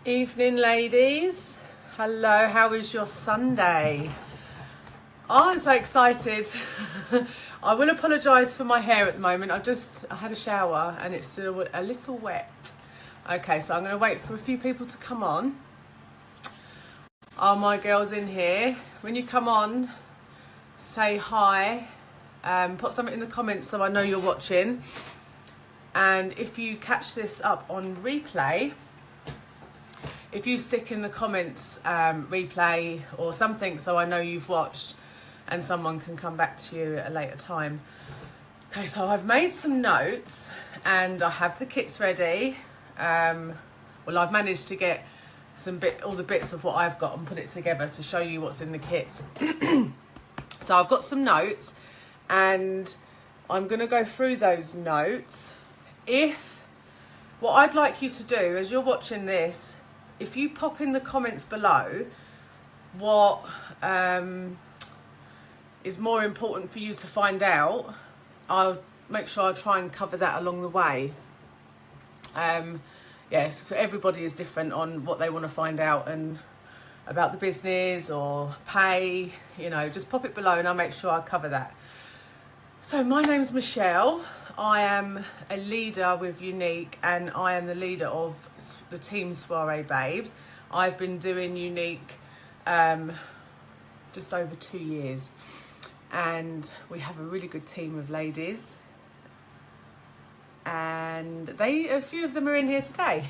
Evening, ladies. Hello, how is your Sunday? Oh, I'm so excited. I will apologise for my hair at the moment. I had a shower and it's still a little wet. Okay, so I'm going to wait for a few people to come on. Are my girls in here? When you come on, say hi. Put something in the comments so I know you're watching. And if you catch this up on replay, if you stick in the comments replay or something so I know you've watched and someone can come back to you at a later time. Okay, so I've made some notes and I have the kits ready. Well, I've managed to get all the bits of what I've got and put it together to show you what's in the kits. So I've got some notes and I'm going to go through those notes. What I'd like you to do as you're watching this, if you pop in the comments below what is more important for you to find out, I'll make sure I try and cover that along the way. Yes, everybody is different on what they want to find out and about the business or pay, you know, just pop it below and I'll make sure I cover that. So my name's Michelle. I am a leader with younique and I am the leader of the team Soiree Babes. I've been doing younique just over 2 years and we have a really good team of ladies and a few of them are in here today.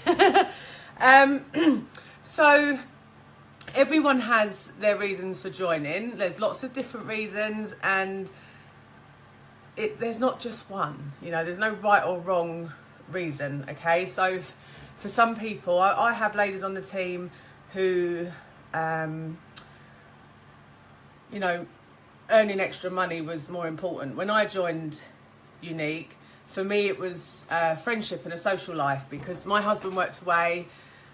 So everyone has their reasons for joining. There's lots of different reasons and there's not just one, you know, there's no right or wrong reason, okay? So for some people, I have ladies on the team who, you know, earning extra money was more important. When I joined younique, for me it was friendship and a social life because my husband worked away,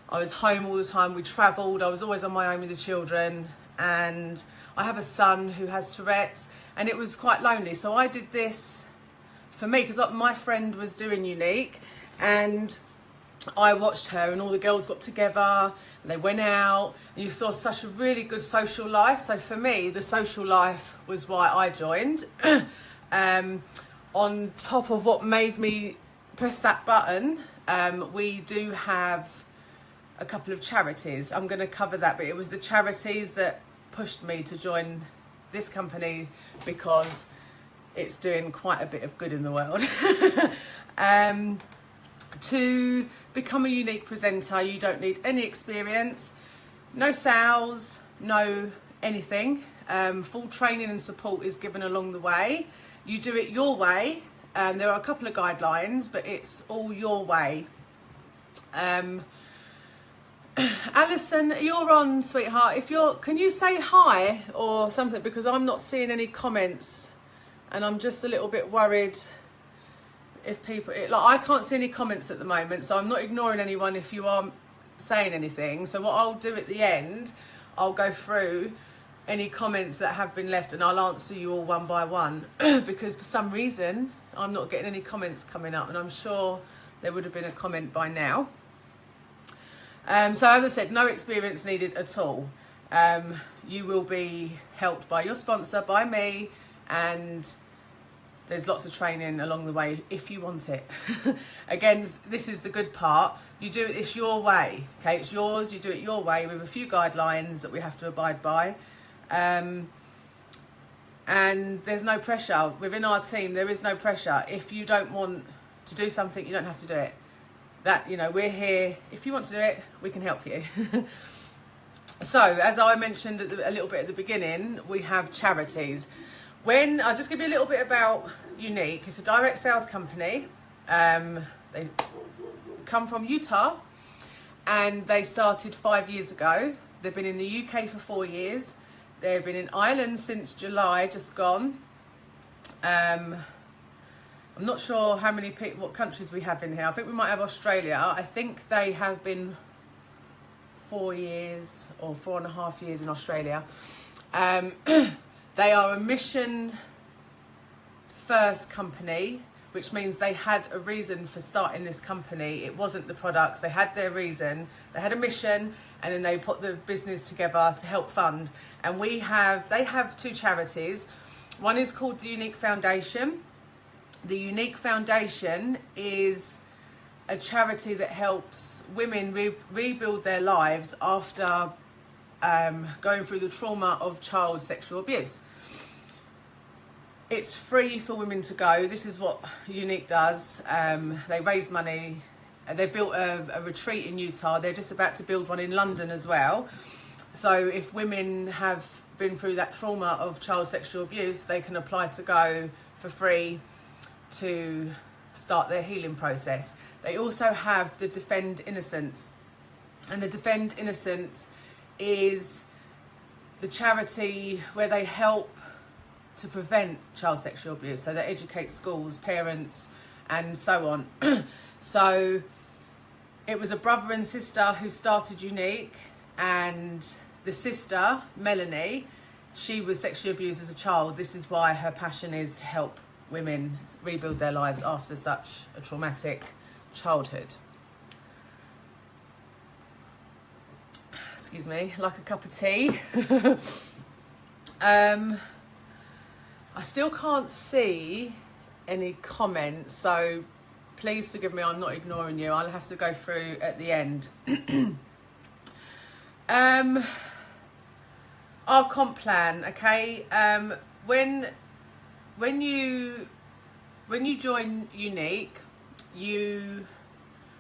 I was home all the time, we travelled, I was always on my own with the children and I have a son who has Tourette's and it was quite lonely. So I did this for me because my friend was doing younique and I watched her and all the girls got together and they went out and you saw such a really good social life. So for me, the social life was why I joined. On top of what made me press that button, we do have a couple of charities. I'm going to cover that, but it was the charities that pushed me to join this company because it's doing quite a bit of good in the world. To become a younique presenter, you don't need any experience, no sales, no anything. Full training and support is given along the way. You do it your way. There are a couple of guidelines, but it's all your way. Alison, you're on, sweetheart. Can you say hi or something because I'm not seeing any comments and I'm just a little bit worried if people, I can't see any comments at the moment, so I'm not ignoring anyone if you are saying anything. So what I'll do at the end, I'll go through any comments that have been left and I'll answer you all one by one because for some reason I'm not getting any comments coming up and I'm sure there would have been a comment by now. So as I said, no experience needed at all. You will be helped by your sponsor, by me, and there's lots of training along the way if you want it. Again, this is the good part. You do it, it's your way, okay? It's yours, you do it your way with a few guidelines that we have to abide by. And there's no pressure. Within our team, there is no pressure. If you don't want to do something, you don't have to do it. That, you know, we're here. If you want to do it, we can help you. So, as I mentioned a little bit at the beginning, we have charities. I'll just give you a little bit about younique. It's a direct sales company. They come from Utah and they started 5 years ago. They've been in the UK for 4 years. They've been in Ireland since July, just gone. I'm not sure what countries we have in here. I think we might have Australia. I think they have been 4 years or 4.5 years in Australia. They are a mission first company which means they had a reason for starting this company. It wasn't the products, they had their reason, they had a mission, and then they put the business together to help fund. And they have 2 charities. One is called the younique Foundation. The younique Foundation is a charity that helps women rebuild their lives after going through the trauma of child sexual abuse. It's free for women to go. This is what younique does. They raise money. They built a retreat in Utah. They're just about to build one in London as well. So if women have been through that trauma of child sexual abuse, they can apply to go for free to start their healing process. They also have the Defend Innocence. And the Defend Innocence is the charity where they help to prevent child sexual abuse. So they educate schools, parents, and so on. So it was a brother and sister who started younique, and the sister, Melanie, she was sexually abused as a child. This is why her passion is to help women rebuild their lives after such a traumatic childhood. Excuse me, like a cup of tea. I still can't see any comments, so please forgive me, I'm not ignoring you. I'll have to go through at the end. Our comp plan, okay? When you join younique, you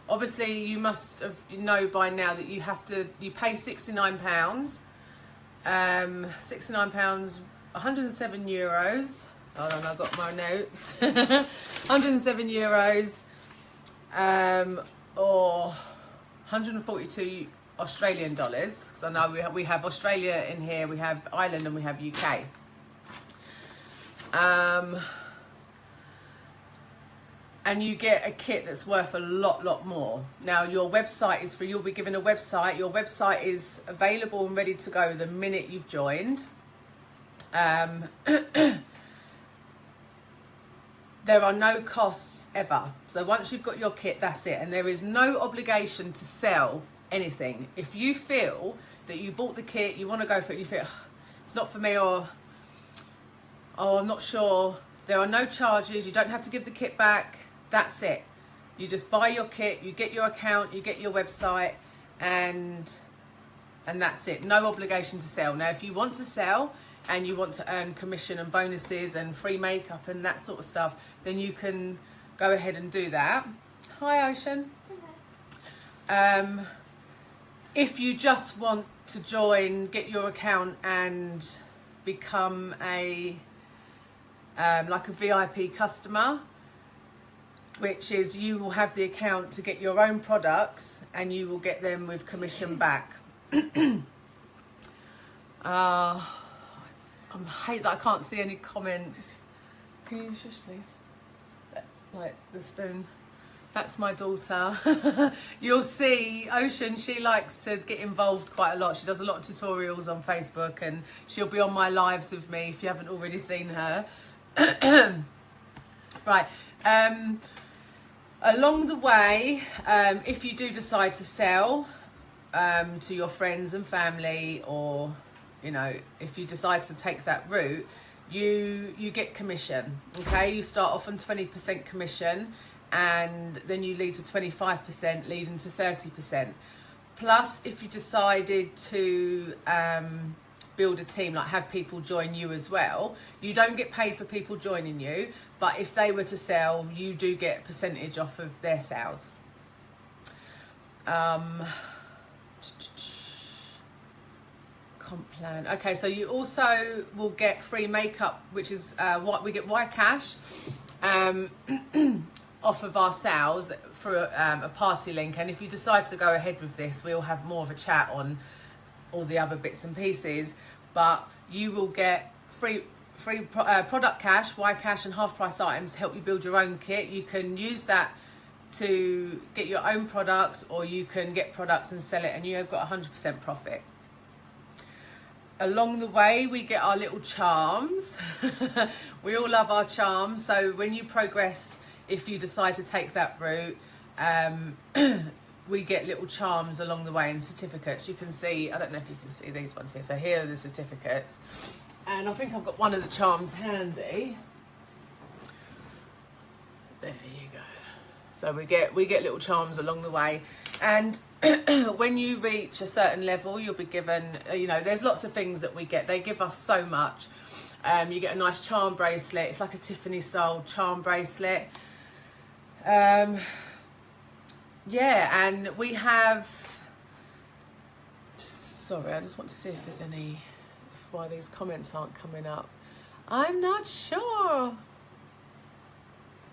obviously you must know by now that you pay £69, £69, 107 euros. Hold on, I've got my notes. 107 euros, or 142 Australian dollars. Because I know we have Australia in here, we have Ireland, and we have UK. And you get a kit that's worth a lot more. Now your website is free. You'll be given a website. Your website is available and ready to go the minute you've joined. There are no costs ever. So once you've got your kit, that's it. And there is no obligation to sell anything. If you feel that you bought the kit, you want to go for it, you feel it's not for me, or oh, I'm not sure, there are no charges. You don't have to give the kit back. That's it. You just buy your kit, you get your account, you get your website, and that's it. No obligation to sell. Now, if you want to sell and you want to earn commission and bonuses and free makeup and that sort of stuff, then you can go ahead and do that. Hi, Ocean. If you just want to join, get your account and become a like a VIP customer, which is you will have the account to get your own products and you will get them with commission back. I hate that I can't see any comments. Can you shush, please? Like the spoon. That's my daughter. You'll see Ocean, she likes to get involved quite a lot. She does a lot of tutorials on Facebook, and she'll be on my lives with me if you haven't already seen her. Right. Along the way, if you do decide to sell to your friends and family, or you know, if you decide to take that route, you get commission. Okay, you start off on 20% commission, and then you lead to 25%, leading to 30%. Plus, if you decided to build a team, like have people join you as well, you don't get paid for people joining you, but if they were to sell, you do get a percentage off of their sales. Comp plan. Okay, so you also will get free makeup, which is what we get cash off of our sales for a party link. And if you decide to go ahead with this, we'll have more of a chat on all the other bits and pieces, but you will get free product cash, cash, and half price items to help you build your own kit. You can use that to get your own products, or you can get products and sell it, and you have got 100% profit. Along the way, we get our little charms. We all love our charms. So when you progress if you decide to take that route, we get little charms along the way and certificates. You can see, I don't know if you can see these ones here. So here are the certificates. And I think I've got one of the charms handy. There you go. So we get little charms along the way. And when you reach a certain level, you'll be given, you know, there's lots of things that we get. They give us so much. You get a nice charm bracelet. It's like a Tiffany style charm bracelet. Yeah, and we have, sorry, I just want to see if there's any, why these comments aren't coming up. I'm not sure.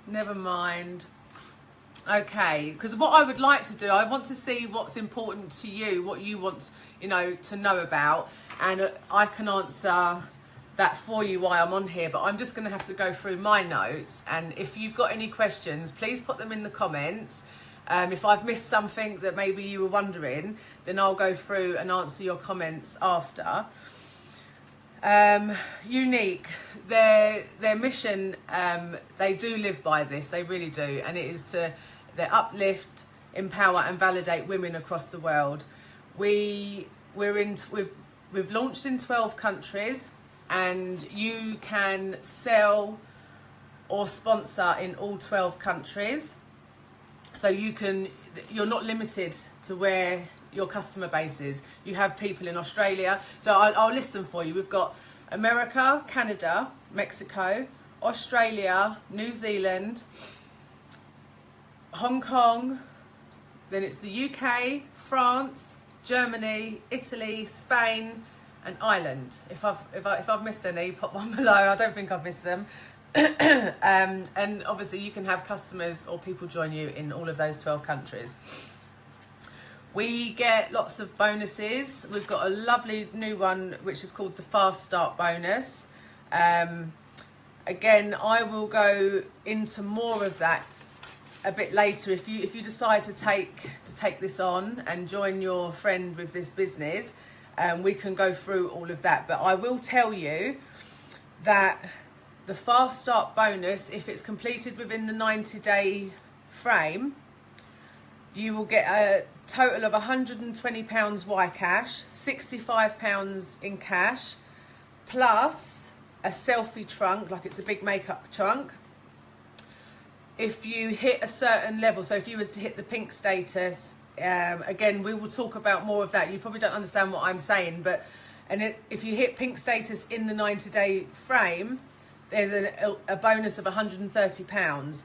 Never mind. Okay, because what I would like to do, I want to see what's important to you, what you want, you know, to know about, and I can answer that for you while I'm on here, but I'm just going to have to go through my notes. And if you've got any questions, please put them in the comments. If I've missed something that maybe you were wondering, then I'll go through and answer your comments after. Younique, their mission, they do live by this, they really do, and it is to uplift, empower and validate women across the world. We've launched in 12 countries, and you can sell or sponsor in all 12 countries. So you're not limited to where your customer base is. You have people in Australia, so I'll list them for you. We've got America, Canada, Mexico, Australia, New Zealand, Hong Kong, then it's the UK, France, Germany, Italy, Spain and Ireland. If I've missed any, pop one below. I don't think I've missed them. And obviously you can have customers or people join you in all of those 12 countries. We get lots of bonuses. We've got a lovely new one which is called the Fast Start bonus. Again, I will go into more of that a bit later. If you decide to take this on and join your friend with this business, we can go through all of that. But I will tell you that the Fast Start bonus, if it's completed within the 90-day frame, you will get a total of £120 Y-cash, £65 in cash, plus a selfie trunk, like it's a big makeup trunk. If you hit a certain level, so if you was to hit the pink status, again, we will talk about more of that. You probably don't understand what I'm saying, but if you hit pink status in the 90-day frame, there's a bonus of £130.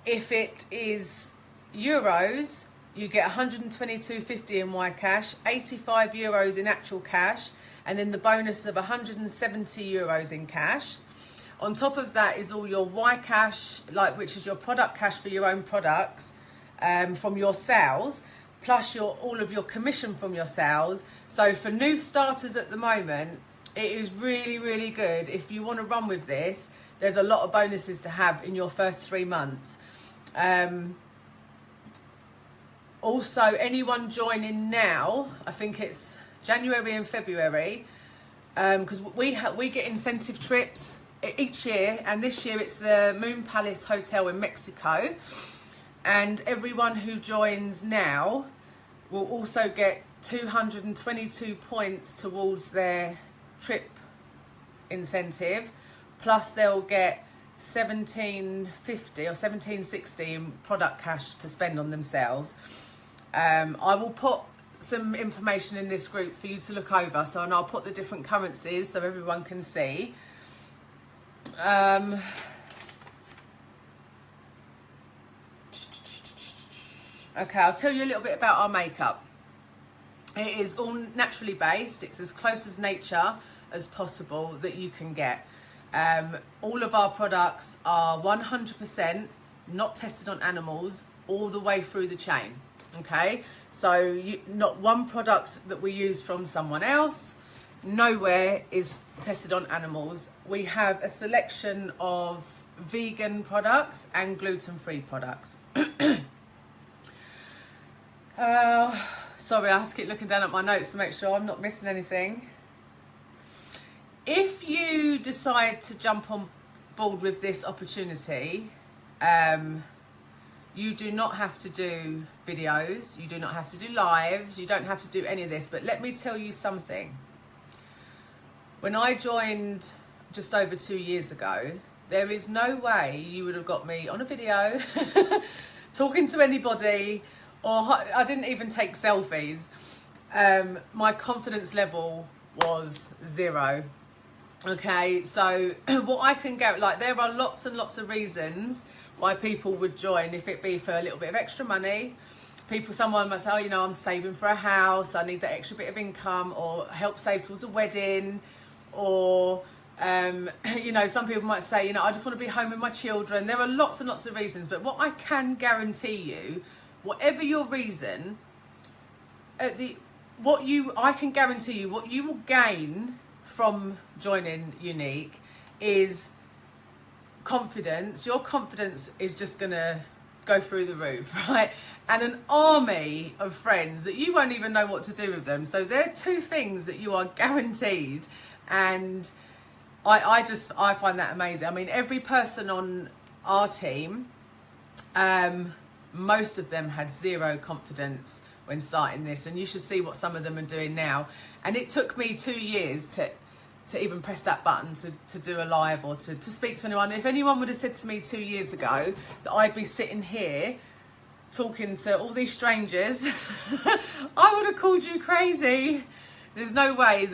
If it is euros, you get 122.50 in Y-cash, 85 euros in actual cash, and then the bonus of 170 euros in cash. On top of that is all your Y-cash, which is your product cash for your own products, from your sales, plus all of your commission from your sales. So for new starters at the moment, it is really, really good. If you want to run with this, there's a lot of bonuses to have in your first 3 months. Also, anyone joining now, I think it's January and February, because we get incentive trips each year, and this year it's the Moon Palace Hotel in Mexico, and everyone who joins now will also get 222 points towards their trip incentive, plus they'll get 1750 or 1760 in product cash to spend on themselves. I will put some information in this group for you to look over, and I'll put the different currencies so everyone can see. Okay, I'll tell you a little bit about our makeup. It is all naturally based. It's as close as nature as possible that you can get. All of our products are 100% not tested on animals all the way through the chain. Okay, so not one product that we use from someone else, nowhere is tested on animals. We have a selection of vegan products and gluten-free products. Sorry, I have to keep looking down at my notes to make sure I'm not missing anything. If you decide to jump on board with this opportunity, You do not have to do videos, you do not have to do lives, you don't have to do any of this, but let me tell you something. When I joined just over 2 years ago, there is no way you would have got me on a video, talking to anybody, or I didn't even take selfies. My confidence level was 0. Okay, so what I can get, like, there are lots and lots of reasons why people would join, if it be for a little bit of extra money. Someone might say, oh, you know, I'm saving for a house, I need that extra bit of income, or help save towards a wedding, or you know, some people might say, you know, I just want to be home with my children. There are lots and lots of reasons, but what I can guarantee you, whatever your reason, I can guarantee you what you will gain from joining Younique is confidence. Your confidence is just gonna go through the roof, right? And an army of friends that you won't even know what to do with them. So there are 2 things that you are guaranteed, and I find that amazing. I mean, every person on our team, most of them had 0 confidence when starting this, and you should see what some of them are doing now. And it took me 2 years to even press that button to do a live, or to speak to anyone. If anyone would have said to me 2 years ago that I'd be sitting here talking to all these strangers, I would have called you crazy. There's no way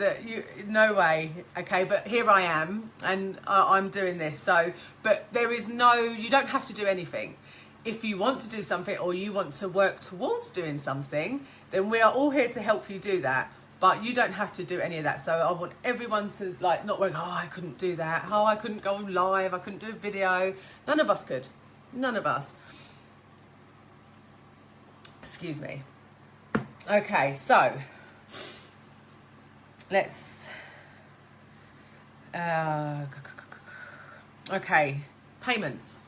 no way, okay, but here I am, and I'm doing this. So, but you don't have to do anything. If you want to do something, or you want to work towards doing something, then we are all here to help you do that. But you don't have to do any of that. So I want everyone to, like, not worry, oh, I couldn't do that. Oh, I couldn't go live. I couldn't do a video. None of us could. None of us. Excuse me. Okay, so let's... okay, payments.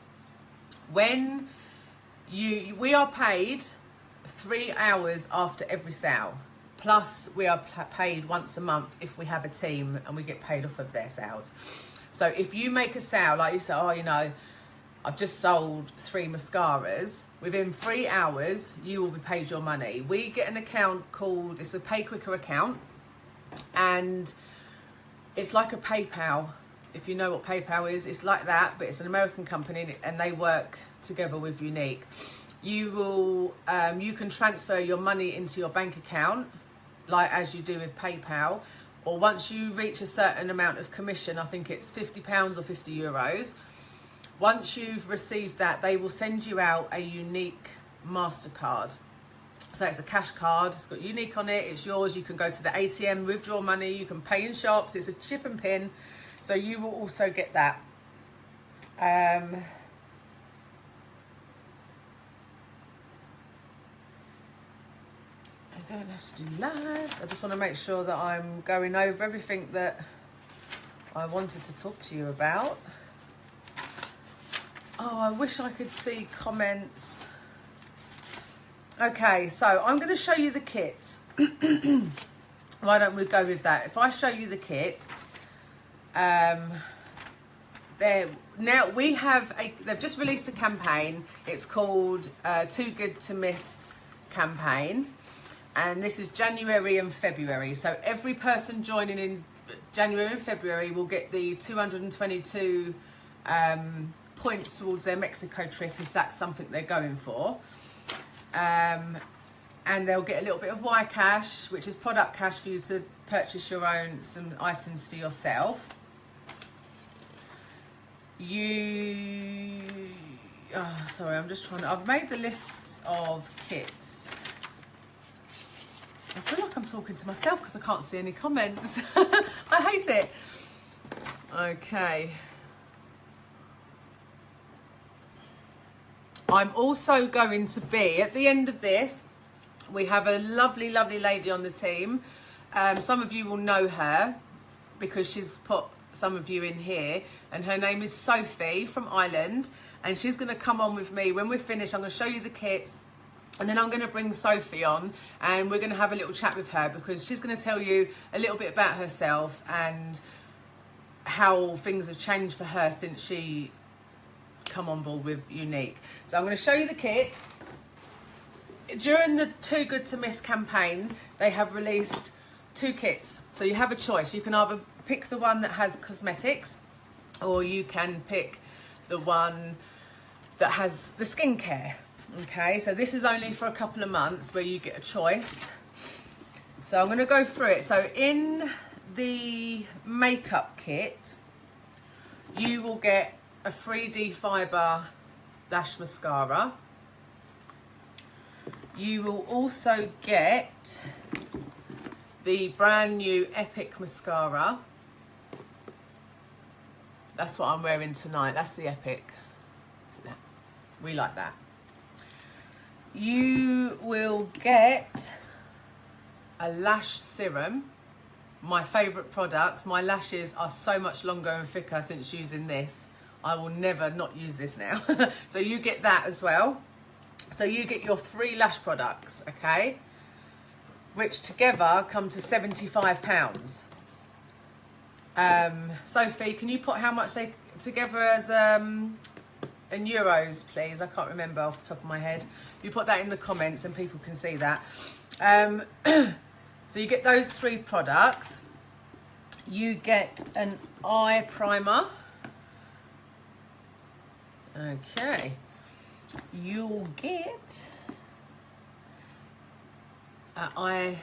When we are paid 3 hours after every sale. Plus, we are paid once a month if we have a team, and we get paid off of their sales. So if you make a sale, like you say, oh, you know, I've just sold 3 mascaras, within 3 hours, you will be paid your money. We get an account called, it's a Pay Quicker account, and it's like a PayPal. If you know what PayPal is, it's like that, but it's an American company, and they work together with Younique. You can transfer your money into your bank account, like as you do with PayPal, or once you reach a certain amount of commission, I think it's £50 or €50. Once you've received that, they will send you out a Younique MasterCard. So it's a cash card, it's got Younique on it, it's yours. You can go to the ATM, withdraw money, you can pay in shops, it's a chip and pin. So you will also get that. I don't have to do lives. I just want to make sure that I'm going over everything that I wanted to talk to you about. Oh, I wish I could see comments. Okay, so I'm going to show you the kits. Why don't we go with that? If I show you the kits, now we have they've just released a campaign. It's called Too Good to Miss campaign, and this is January and February. So every person joining in January and February will get the 222 points towards their Mexico trip, if that's something they're going for. And they'll get a little bit of Y cash, which is product cash for you to purchase some items for yourself. Sorry, I'm just I've made the lists of kits. I feel like I'm talking to myself because I can't see any comments. I hate it. Okay. I'm also going to be, at the end of this, we have a lovely, lovely lady on the team. Some of you will know her because she's put some of you in here, and her name is Sophie from Ireland, and she's going to come on with me. When we're finished, I'm going to show you the kits, and then I'm going to bring Sophie on, and we're going to have a little chat with her because she's going to tell you a little bit about herself and how things have changed for her since she come on board with younique. So I'm going to show you the kit. During the Too Good to Miss campaign, they have released 2 kits. So you have a choice. You can either pick the one that has cosmetics, or you can pick the one that has the skincare. Okay, so this is only for a couple of months where you get a choice. So I'm going to go through it. So in the makeup kit, you will get a 3D fibre lash mascara. You will also get the brand new Epic mascara. That's what I'm wearing tonight. That's the Epic. We like that. You will get a lash serum. My favourite product. My lashes are so much longer and thicker since using this. I will never not use this now. So you get that as well. So you get your 3 lash products, okay? Which together come to £75. Sophie, can you put how much they together as in euros, please? I can't remember off the top of my head. You put that in the comments and people can see that. So you get those 3 products. You get an eye primer. Okay. You'll get an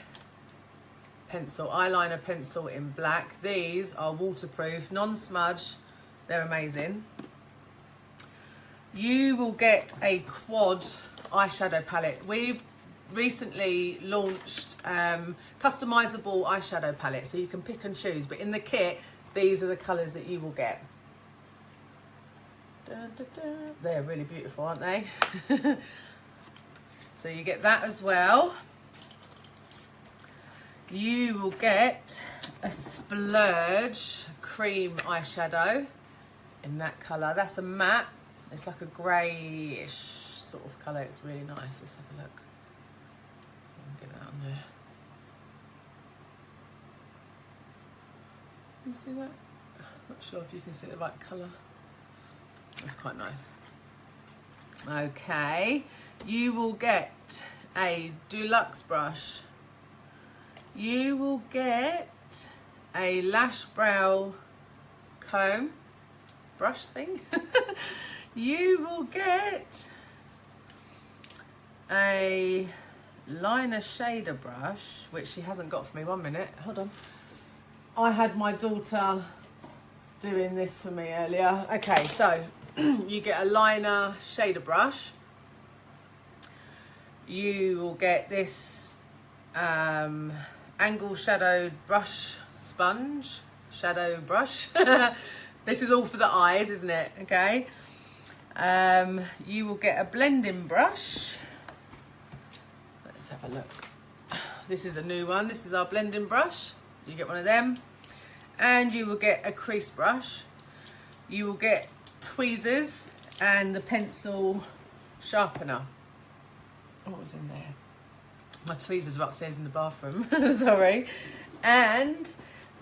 eyeliner pencil in black. These are waterproof, non-smudge. They're amazing. You will get a quad eyeshadow palette. We've recently launched customizable eyeshadow palette, so you can pick and choose, but in the kit these are the colors that you will get. They're really beautiful, aren't they? So you get that as well. You will get a Splurge cream eyeshadow in that color. That's a matte. It's like a greyish sort of colour. It's really nice. Let's have a look. Get that on there. Can you see that? Not sure if you can see the right colour. It's quite nice. Okay. You will get a deluxe brush. You will get a lash brow comb brush thing. You will get a liner shader brush, which she hasn't got for me. 1 minute, hold on. I had my daughter doing this for me earlier. Okay, so you get a liner shader brush. You will get this angle shadowed brush sponge, shadow brush. This is all for the eyes, isn't it? Okay. You will get a blending brush. Let's have a look. This is a new one. This is our blending brush. You get one of them. And you will get a crease brush. You will get tweezers and the pencil sharpener. What was in there? My tweezers are upstairs in the bathroom. Sorry. And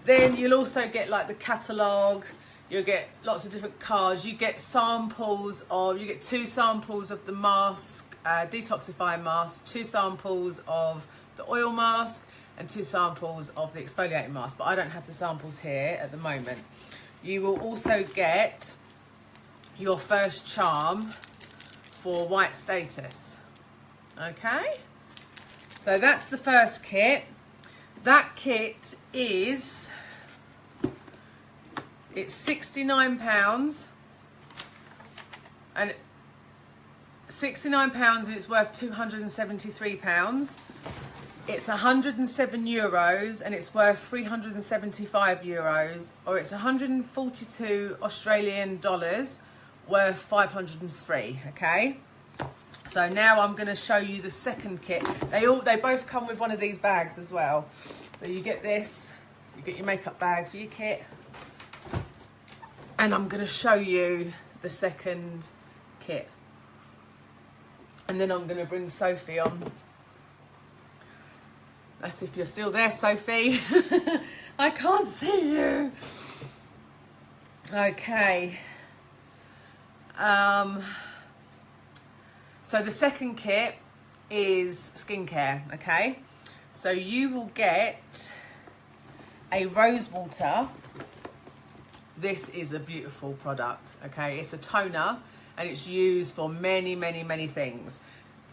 then you'll also get like the catalogue. You'll get lots of different cards. You get samples of, you get 2 samples of the mask, detoxifying mask, 2 samples of the oil mask, and 2 samples of the exfoliating mask. But I don't have the samples here at the moment. You will also get your first charm for white status. Okay? So that's the first kit. That kit is... It's £69 and £69 and it's worth £273. It's €107 and it's worth €375, or it's 142 Australian dollars worth 503. Okay. So now I'm going to show you the second kit. They both come with one of these bags as well. So you get this, you get your makeup bag for your kit. And I'm going to show you the second kit. And then I'm going to bring Sophie on. Let's see if you're still there, Sophie. I can't see you. Okay. So the second kit is skincare, okay? So you will get a rose water. This is a beautiful product, okay? It's a toner and it's used for many, many, many things.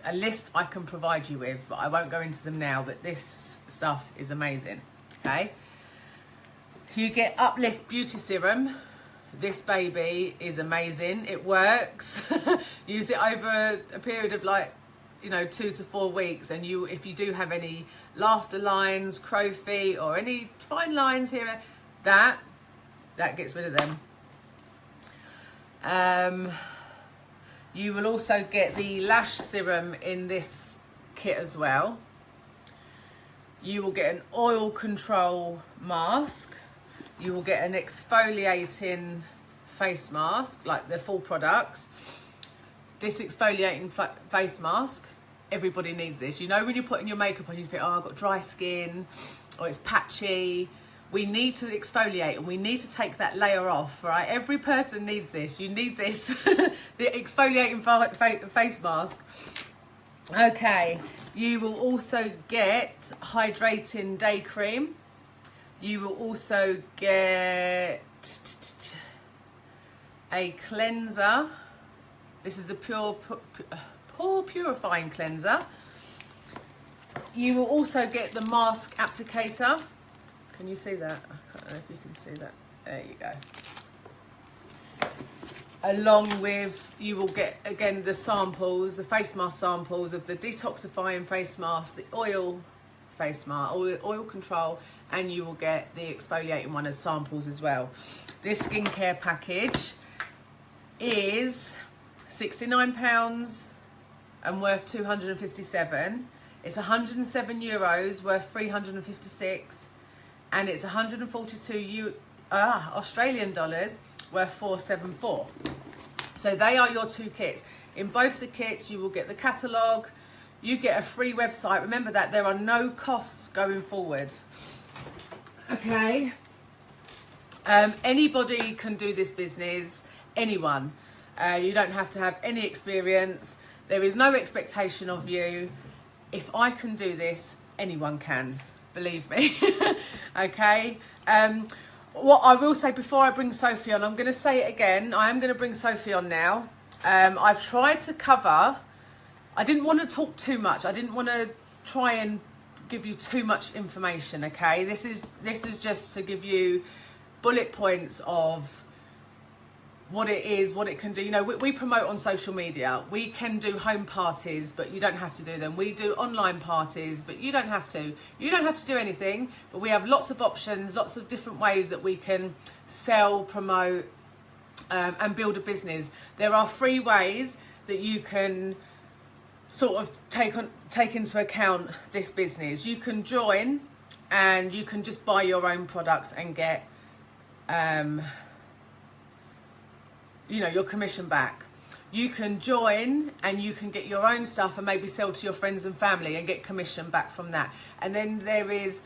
A list I can provide you with, but I won't go into them now, but this stuff is amazing, okay? You get Uplift Beauty Serum. This baby is amazing. It works. Use it over a period of like, you know, 2 to 4 weeks, and if you do have any laughter lines, crow feet, or any fine lines here, that gets rid of them. You will also get the lash serum in this kit as well. You will get an oil control mask. You will get an exfoliating face mask, like the full products. This exfoliating face mask, everybody needs this. You know, when you're putting your makeup on, you think, oh, I've got dry skin, or it's patchy. We need to exfoliate and we need to take that layer off, right? Every person needs this. You need this, the exfoliating face mask. Okay, you will also get hydrating day cream. You will also get a cleanser. This is a pore purifying cleanser. You will also get the mask applicator. Can you see that? I don't know if you can see that. There you go. Along with, you will get, again, the samples, the face mask samples of the detoxifying face mask, the oil face mask, oil control, and you will get the exfoliating one as samples as well. This skincare package is £69 and worth 257. It's 107 euros, worth 356. And it's 142 Australian dollars, worth 474. So they are your 2 kits. In both the kits, you will get the catalogue. You get a free website. Remember that there are no costs going forward. Okay. Anybody can do this business. Anyone. You don't have to have any experience. There is no expectation of you. If I can do this, anyone can. Believe me. Okay. What I will say before I bring Sophie on, I'm going to say it again. I am going to bring Sophie on now. I've tried to cover. I didn't want to talk too much. I didn't want to try and give you too much information. Okay. This is just to give you bullet points of what it is, what it can do. You know, we promote on social media. We can do home parties, but you don't have to do them. We do online parties, but you don't have to. You don't have to do anything, but we have lots of options, lots of different ways that we can sell, promote, and build a business. There are free ways that you can sort of take into account this business. You can join and you can just buy your own products and get you know, your commission back. You can join and you can get your own stuff and maybe sell to your friends and family and get commission back from that. And then there is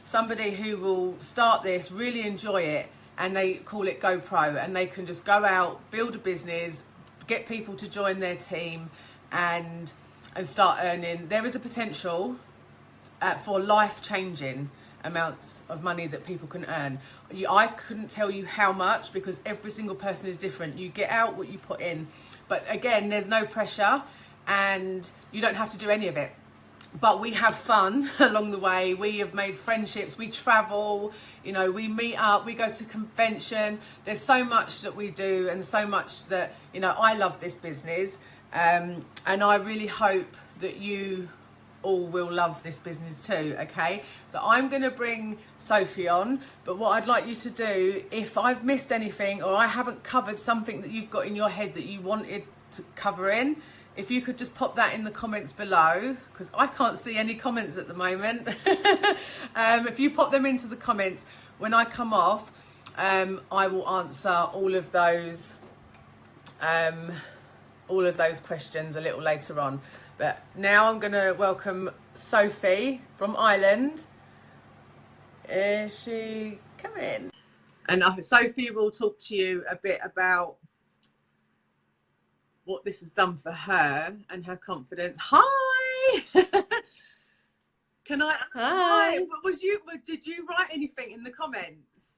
somebody who will start this, really enjoy it, and they call it GoPro, and they can just go out, build a business, get people to join their team and start earning. There is a potential for life-changing amounts of money that people can earn. I couldn't tell you how much because every single person is different. You get out what you put in, but again, there's no pressure and you don't have to do any of it, but we have fun along the way. We have made friendships, we travel, you know, we meet up, we go to convention. There's so much that we do and so much that, you know, I love this business, and I really hope that you all will love this business too. Okay, so I'm going to bring Sophie on, but what I'd like you to do, if I've missed anything or I haven't covered something that you've got in your head that you wanted to cover in, if you could just pop that in the comments below, because I can't see any comments at the moment. If you pop them into the comments, when I come off, I will answer all of those questions a little later on. But now I'm going to welcome Sophie from Ireland. Is she coming? And Sophie will talk to you a bit about what this has done for her and her confidence. Hi. Can I? Hi. Did you write anything in the comments?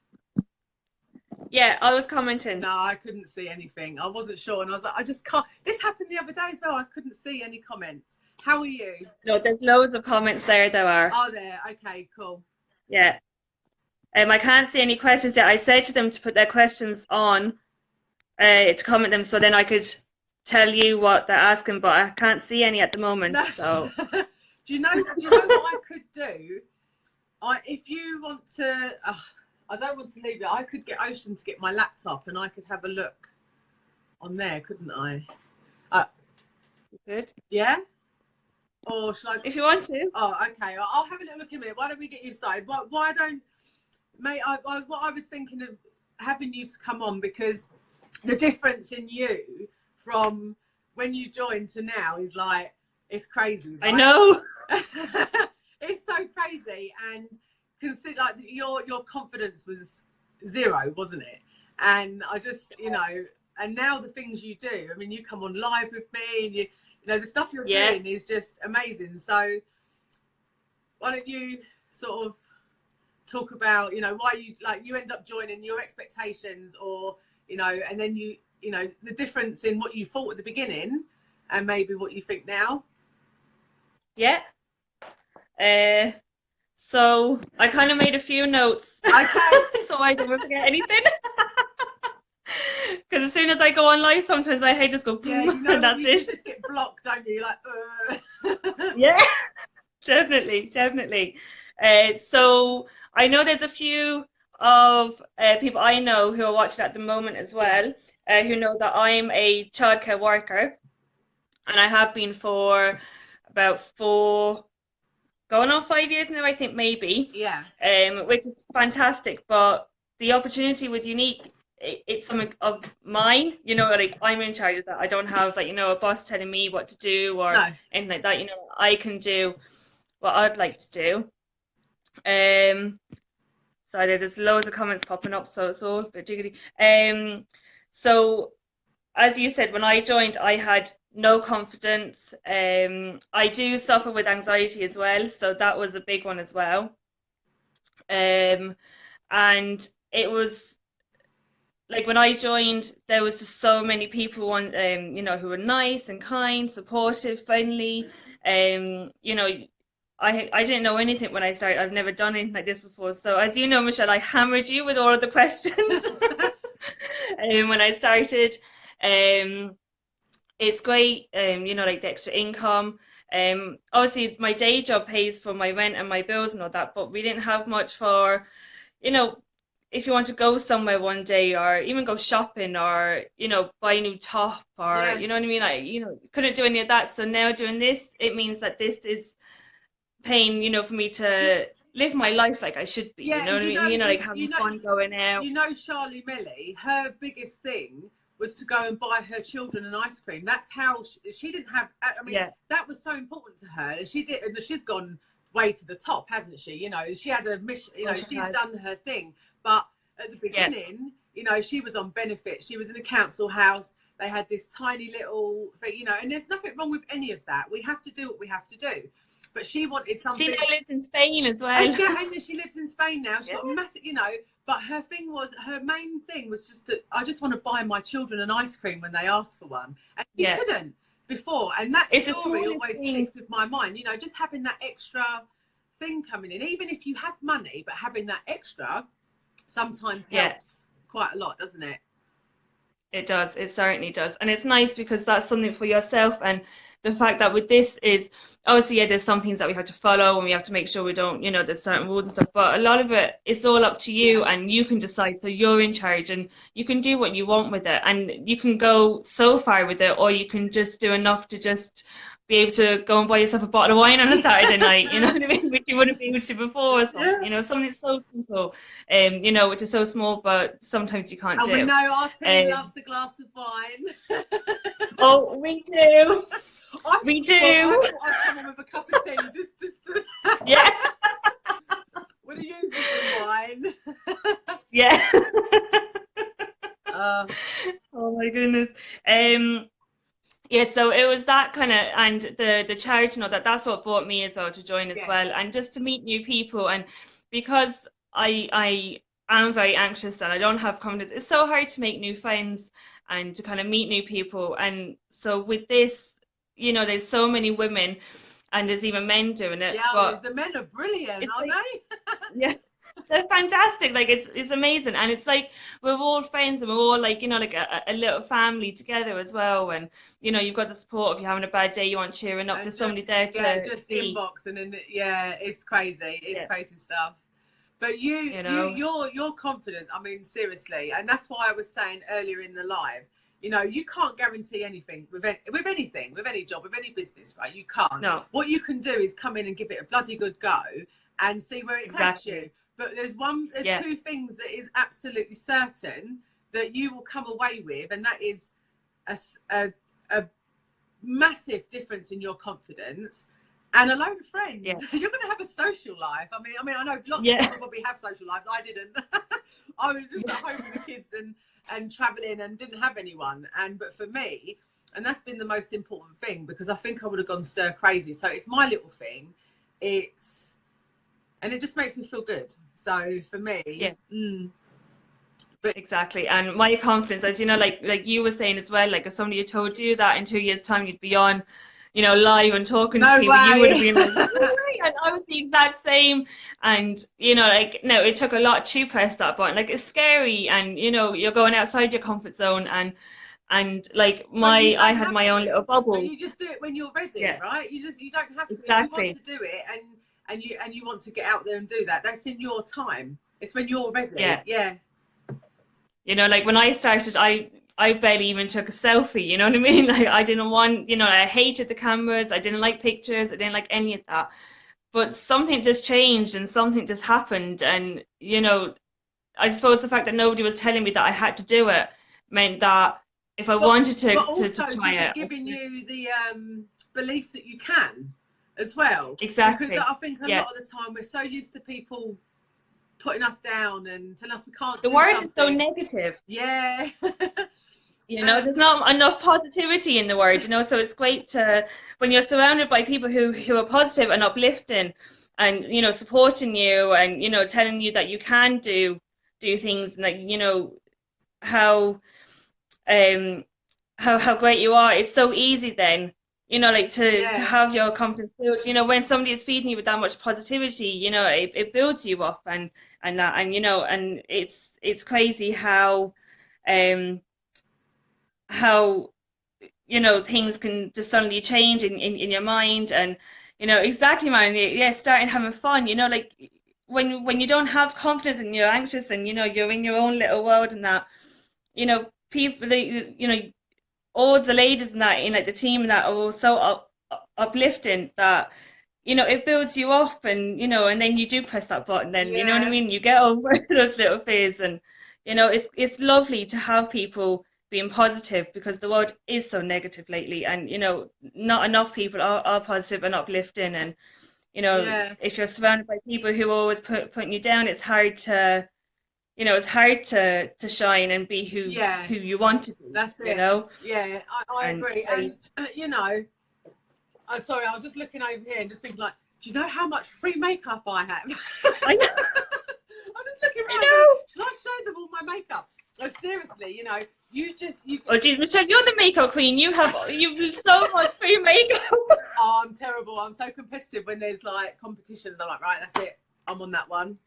Yeah, I was commenting. No, I couldn't see anything. I wasn't sure, and I was like, I just can't. This happened the other day as well. I couldn't see any comments. How are you? No, there's loads of comments there. There are. Are there? Okay, cool. Yeah. I can't see any questions yet. I said to them to put their questions on, to comment them, so then I could tell you what they're asking, but I can't see any at the moment. No. So. Do you know what I could do? If you want to, I don't want to leave it. I could get Ocean to get my laptop, and I could have a look on there, couldn't I? Good. Yeah. Or should I? If you want to. Oh, okay. I'll have a little look in a minute. Why don't we get you started? Why don't, mate? What I was thinking of having you to come on, because the difference in you from when you joined to now is like, it's crazy. Right? I know. It's so crazy, and consider like your confidence was zero, wasn't it? And I just, and now the things you do. I mean, you come on live with me, and you know the stuff you're doing is just amazing. So why don't you sort of talk about, why you end up joining, your expectations, or and then the difference in what you thought at the beginning and maybe what you think now. Yeah. So I kind of made a few notes. Okay. So I don't forget anything. Because as soon as I go on live, sometimes my head just goes boom, and that's you it. just get blocked, don't you? Like, Yeah, definitely. So I know there's a few of people I know who are watching at the moment as well, who know that I'm a childcare worker, and I have been for about going on 5 years now, I think, maybe. Yeah. Which is fantastic. But the opportunity with Younique, it's something of mine, like I'm in charge of that. I don't have like, a boss telling me what to do or anything like that. I can do what I'd like to do. So there's loads of comments popping up, so it's all a bit jiggly. So as you said, when I joined, I had no confidence. I do suffer with anxiety as well, so that was a big one as well. And it was like when I joined, there was just so many people who were nice and kind, supportive, friendly. I didn't know anything when I started. I've never done anything like this before. So as you know, Michelle, I hammered you with all of the questions when I started. It's great, like the extra income. Obviously my day job pays for my rent and my bills and all that, but we didn't have much for, if you want to go somewhere one day or even go shopping or, buy a new top or, you know what I mean? Couldn't do any of that. So now doing this, it means that this is paying, for me to live my life like I should be, you know what I mean? Like having fun going out. Charlie Millie, her biggest thing was to go and buy her children an ice cream. That's how she didn't have, that was so important to her. And she did, and she's gone way to the top, hasn't she? She had a mission, she's done her thing. But at the beginning, she was on benefits. She was in a council house. They had this tiny little thing, and there's nothing wrong with any of that. We have to do what we have to do. But she wanted something. She now lives in Spain as well. And she lives in Spain now. She's got a massive, but her main thing was I just want to buy my children an ice cream when they ask for one. And she couldn't before. And that story always sticks with my mind, just having that extra thing coming in. Even if you have money, but having that extra sometimes helps quite a lot, doesn't it? It does. It certainly does. And it's nice because that's something for yourself. And the fact that with this is, obviously, there's some things that we have to follow and we have to make sure we don't, there's certain rules and stuff. But a lot of it, it's all up to you and you can decide. So you're in charge and you can do what you want with it. And you can go so far with it, or you can just do enough to just be able to go and buy yourself a bottle of wine on a Saturday night, you know what I mean, which you wouldn't be able to before or something, something so simple, which is so small, but sometimes you can't do. We know our team loves a glass of wine. Oh, we do. We do. I'll come on with a cup of tea, just to... Yeah. What are you drinking, wine? Yeah. Oh my goodness. Yeah, so it was that kind of, and the charity and all that, that's what brought me as well to join as well, Yes. and just to meet new people. And because I am very anxious and I don't have confidence, it's so hard to make new friends and to kind of meet new people. And so with this, you know, there's so many women and there's even men doing it, Yeah, but the men are brilliant, it's aren't like, they? yeah, they're fantastic. Like it's amazing, and it's like we're all friends, and we're all like, you know, like a little family together as well. And you know, you've got the support. If you're having a bad day, you want cheering up. And There's somebody there to just see. inbox and then yeah, it's crazy. It's Yeah, crazy stuff. But you know. you're confident. I mean, seriously, and that's why I was saying earlier in the live. You know, you can't guarantee anything with anything, with any job, with any business, right? You can't. No, What you can do is come in and give it a bloody good go and see where it takes you. exactly. But there's Yeah, two things that is absolutely certain that you will come away with, and that is a massive difference in your confidence and a load of friends. yeah, You're going to have a social life. I mean, I know lots of yeah, people probably have social lives. I didn't. I was just at home with the kids and traveling and didn't have anyone. But for me, and that's been the most important thing, because I think I would have gone stir crazy. So it's my little thing. And it just makes me feel good. So for me, yeah. But Exactly. And my confidence, as you know, like you were saying as well, like if somebody had told you that in 2 years' time you'd be on, you know, live and talking to no people, you would have way. been like, "No way." And I was the exact same. And, you know, like, no, it took a lot to press that button. Like, it's scary, and, you know, you're going outside your comfort zone, and like But you I don't had have my own to. little But bubble. you just do it when you're ready, Yeah, right? You don't have to. If you want exactly. to do it and you want to get out there and do that, that's in your time. It's when you're ready. Yeah. Yeah. You know, like when I started, I barely even took a selfie, you know what I mean? Like I didn't want, you know, I hated the cameras, I didn't like pictures, I didn't like any of that. But something just changed and something just happened. And, you know, I suppose the fact that nobody was telling me that I had to do it meant that if I But wanted but to also try it, I giving could. you the belief that you can as well. Because Exactly. I think a Yeah. lot of the time we're so used to people putting us down and telling us we can't The do word is so something. negative. Yeah. You know, there's not enough positivity in the word, you know, so it's great to, when you're surrounded by people who are positive and uplifting and, you know, supporting you and, you know, telling you that you can do things, and like, you know, how um how great you are. It's so easy then, you know, like to Yeah. have your confidence built, you know, when somebody is feeding you with that much positivity, you know, it builds you up, and that, and you know, and it's crazy um how you know things can just suddenly change in your mind. And you know, exactly, man, yeah, starting having fun, you know, like when you don't have confidence and you're anxious and you know you're in your own little world, and that, you know, people like, you know, all the ladies and that in like the team and that are all so uplifting that, you know, it builds you up. And you know, and then you do press that button, then you know what I Yeah. mean, you get over those little fears. And you know, it's lovely to have people being positive, because the world is so negative lately, and you know, not enough people are positive and uplifting. And you know, Yeah. if you're surrounded by people who are always putting you down, it's hard to, you know, it's hard to shine and be Yeah. who you want to be, That's you it. know. Yeah, I And agree. I And just, you know, I'm sorry, I was just looking over here and just thinking, like, do you know how much free makeup I have? I know, I'm just looking I around thinking, know. should I show them all my makeup? Oh, seriously, you know, you. Oh, geez, Michelle, you're the makeup queen. You've so much free makeup. Oh, I'm terrible. I'm so competitive when there's like competitions. I'm like, right, that's it. I'm on that one.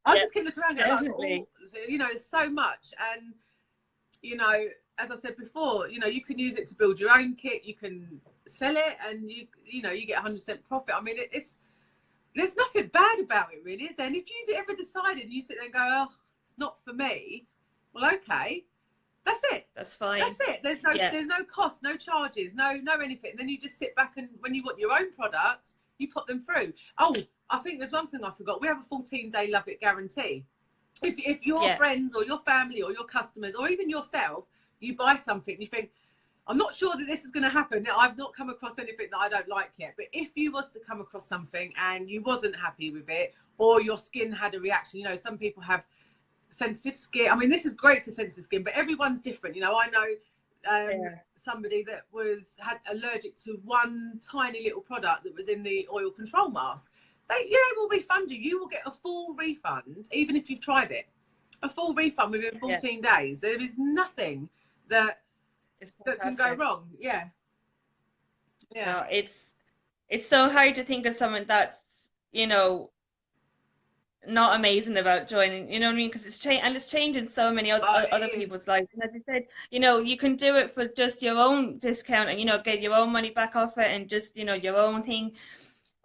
I Yeah, just keep looking around, going like, definitely. oh, you know, it's so much. And you know, as I said before, you know, you can use it to build your own kit. You can sell it, and you know, you get 100% profit. I mean, it's there's nothing bad about it, really, is there? And if you ever decided and you sit there and go, oh, it's not for me, well, okay, that's it. That's fine. That's it. Yeah, There's no cost, no charges, no anything. And then you just sit back, and when you want your own products, you put them through. Oh, I think there's one thing I forgot. We have a 14-day love it guarantee. If your yeah, friends or your family or your customers or even yourself, you buy something and you think, I'm not sure that this is going to happen. Now, I've not come across anything that I don't like yet. But if you was to come across something and you wasn't happy with it, or your skin had a reaction, you know, some people have sensitive skin. I mean, this is great for sensitive skin, but everyone's different. You know, I know somebody that had allergic to one tiny little product that was in the oil control mask. They will refund you. You will get a full refund, even if you've tried it. A full refund within 14 days. There is nothing that can go wrong. Yeah. No, it's so hard to think of someone that's, you know, not amazing about joining, you know what I mean? Because it's changing so many other people's lives. And as I said, you know, you can do it for just your own discount and, you know, get your own money back off it and just, you know, your own thing.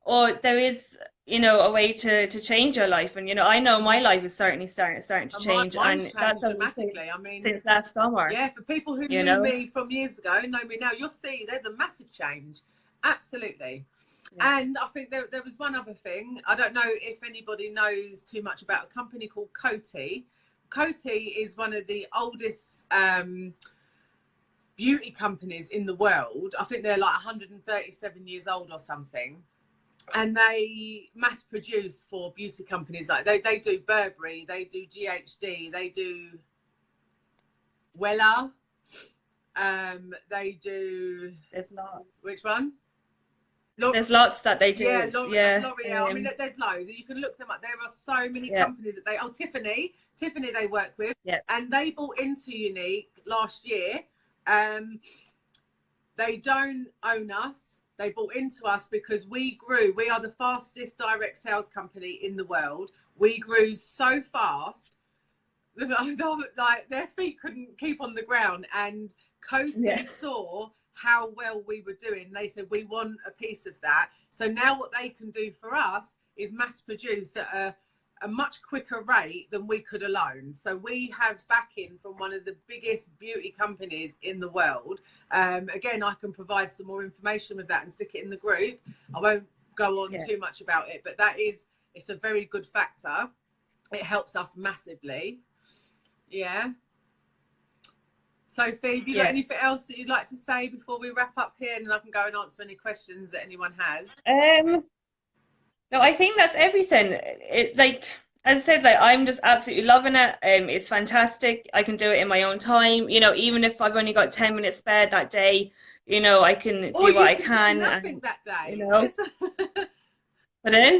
Or there is, you know, a way to change your life. And, you know, I know my life is certainly starting to change. And that's dramatically. I mean, since last summer. Yeah, for people who knew me from years ago, know me now, you'll see there's a massive change. Absolutely. Yeah. And I think there was one other thing. I don't know if anybody knows too much about a company called Coty. Coty is one of the oldest beauty companies in the world. I think they're like 137 years old or something. And they mass produce for beauty companies. Like they do Burberry, they do GHD, they do Wella, they do... There's lots. Which one? There's lots that they do. Yeah, L'Oreal. I mean, there's loads. You can look them up. There are so many companies that Tiffany they work with. Yeah. And they bought into younique last year. They don't own us. They bought into us because we grew. We are the fastest direct sales company in the world. We grew so fast. Like their feet couldn't keep on the ground. And Coty saw how well we were doing. They said, we want a piece of that. So now what they can do for us is mass produce at a much quicker rate than we could alone. So we have backing from one of the biggest beauty companies in the world. Again, I can provide some more information with that and stick it in the group. I won't go on too much about it, but it's a very good factor. It helps us massively. Yeah. Sophie, have you got anything else that you'd like to say before we wrap up here, and I can go and answer any questions that anyone has? No, I think that's everything. Like as I said, like I'm just absolutely loving it. It's fantastic. I can do it in my own time. You know, even if I've only got 10 minutes spare that day, you know, I can do what I can. Do nothing that day. You know.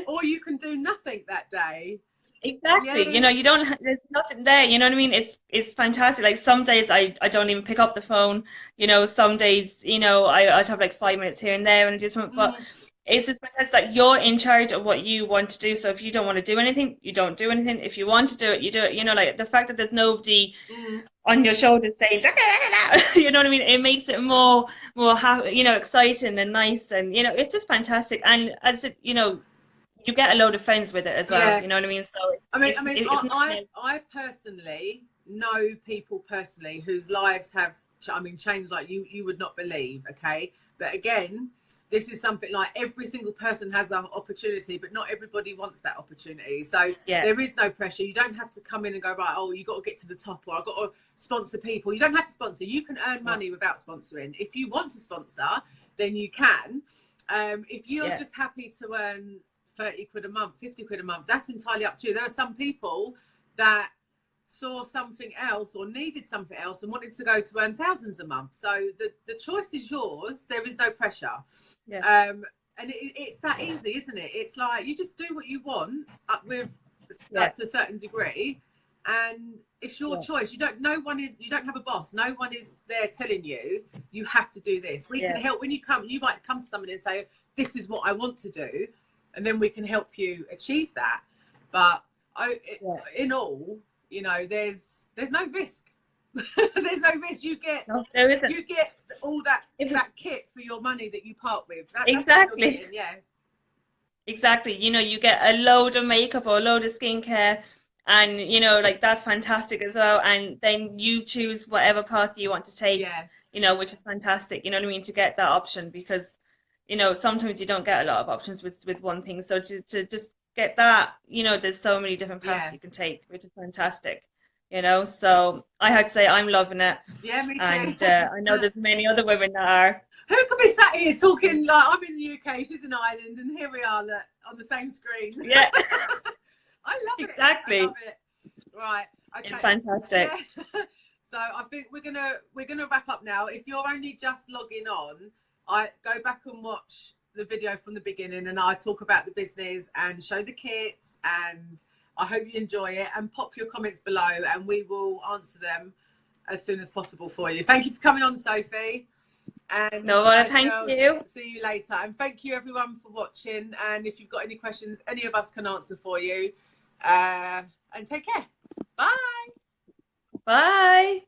Or you can do nothing that day. Exactly. You know, there's nothing there, you know what I mean? It's fantastic. Like some days I don't even pick up the phone, you know, some days, you know, I'd have like 5 minutes here and there and just but it's just fantastic that you're in charge of what you want to do. So if you don't want to do anything, you don't do anything. If you want to do it, you do it. You know, like the fact that there's nobody on your shoulders saying, you know what I mean? It makes it more you know, exciting and nice, and you know, it's just fantastic. And as it, you know, you get a load of friends with it as well. You know what I mean? So I personally know people personally whose lives have, changed like you would not believe. Okay, but again, this is something like every single person has that opportunity, but not everybody wants that opportunity. So there is no pressure. You don't have to come in and go, right, oh, you got to get to the top, or I've got to sponsor people. You don't have to sponsor. You can earn money without sponsoring. If you want to sponsor, then you can. If you're just happy to earn 30 quid a month, 50 quid a month, that's entirely up to you. There are some people that saw something else or needed something else and wanted to go to earn thousands a month. So the choice is yours. There is no pressure. And it's that easy, isn't it? It's like you just do what you want up with to a certain degree, and it's your choice. You don't have a boss. No one is there telling you you have to do this. We can help when you come. You might come to somebody and say, this is what I want to do, and then we can help you achieve that. But in all, you know, there's no risk. There's no risk. You get all that kit for your money that you part with. Exactly. Exactly. You know, you get a load of makeup or a load of skincare, and you know, like that's fantastic as well. And then you choose whatever path you want to take. You know, which is fantastic. You know what I mean? To get that option, because you know, sometimes you don't get a lot of options with one thing. So to just get that, you know, there's so many different paths you can take, which is fantastic. You know, so I had to say I'm loving it. Yeah, me too. And I know there's many other women that are. Who could be sat here talking like I'm in the UK, she's in Ireland, and here we are on the same screen. Yeah. I love it. Exactly. I love it. Right. Okay. It's fantastic. Yeah. So I think we're gonna wrap up now. If you're only just logging on, I go back and watch the video from the beginning, and I talk about the business and show the kits, and I hope you enjoy it, and pop your comments below and we will answer them as soon as possible for you. Thank you for coming on, Sophie. And No, thank you. See you later. And thank you everyone for watching. And if you've got any questions, any of us can answer for you. And take care. Bye. Bye.